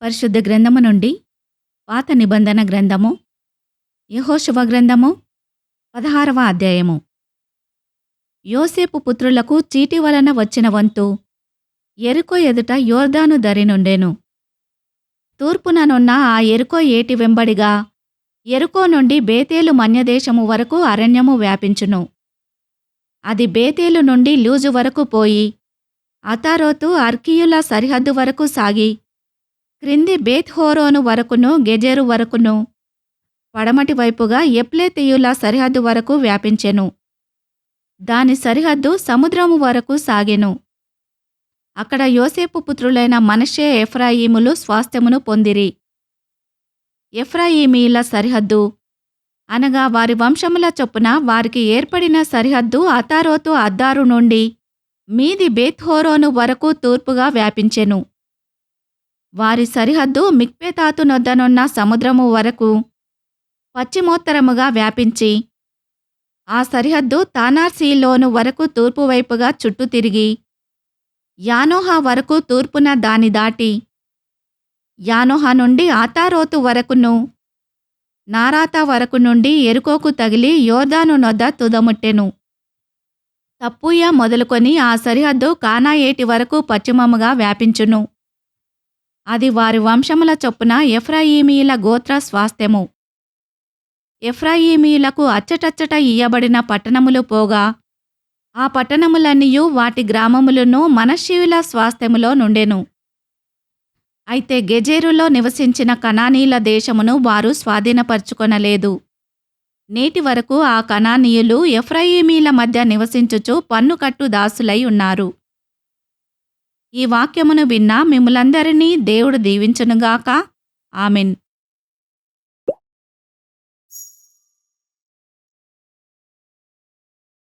పరిశుద్ధ గ్రంథము నుండి పాత నిబంధన గ్రంథము యెహోషువ గ్రంథము 16వ అధ్యాయము. యోసేపు పుత్రులకు చీటి వలన వచ్చిన వంతు యెరికో ఎదుట యోర్దాను దరి నుండెను. తూర్పుననున్న ఆ యెరికో ఏటి వెంబడిగా యెరికో నుండి బేతేలు మన్యదేశము వరకు అరణ్యము వ్యాపించును. అది బేతేలు నుండి లూజు వరకు పోయి అతారోతు అర్కీయుల సరిహద్దు వరకు సాగి క్రింది బేత్‌హోరోను వరకును గెజెరు వరకును పడమటి వైపుగా యెప్లెతీయుల సరిహద్దు వరకు వ్యాపించెను. దాని సరిహద్దు సముద్రము వరకు సాగెను. అక్కడ యోసేపు పుత్రులైన మనష్షే ఎఫ్రాయిములు స్వాస్థ్యమును పొందిరి. ఎఫ్రాయిమీయుల సరిహద్దు అనగా వారి వంశముల చొప్పున వారికి ఏర్పడిన సరిహద్దు అతారోతు అద్దారు నుండి మీది బేత్‌హోరోను వరకు తూర్పుగా వ్యాపించెను. వారి సరిహద్దు మిక్మెతాతు నొద్దనున్న సముద్రము వరకు పశ్చిమోత్తరముగా వ్యాపించి ఆ సరిహద్దు తానార్సీలోను వరకు తూర్పు వైపుగా చుట్టూ తిరిగి యానోహ వరకు తూర్పున దాని దాటి యానోహ నుండి అతారోతు వరకును నారాతా వరకు నుండి యెరికోకు తగిలి యోర్దాను నొద్ద తుదముట్టెను. తప్పూయ మొదలుకొని ఆ సరిహద్దు కానా ఏటి వరకు పశ్చిమముగా వ్యాపించును. అది వారి వంశముల చొప్పున ఎఫ్రాయిమీయుల గోత్ర స్వాస్థ్యము. ఎఫ్రాయిమీయులకు అచ్చటచ్చట ఇయ్యబడిన పట్టణములు పోగా ఆ పట్టణములన్నీయు వాటి గ్రామములను మనష్షీయుల స్వాస్థ్యములో నుండెను. అయితే గెజెరులో నివసించిన కనానీయుల దేశమును వారు స్వాధీనపరచుకొనలేదు. నేటి వరకు ఆ కనానీయులు ఎఫ్రాయిమీయుల మధ్య నివసించుచు పన్నుకట్టు దాసులై ఉన్నారు. ఈ వాక్యమును విన్న మిమ్ములందరినీ దేవుడు దీవించునుగాక. ఆమెన్.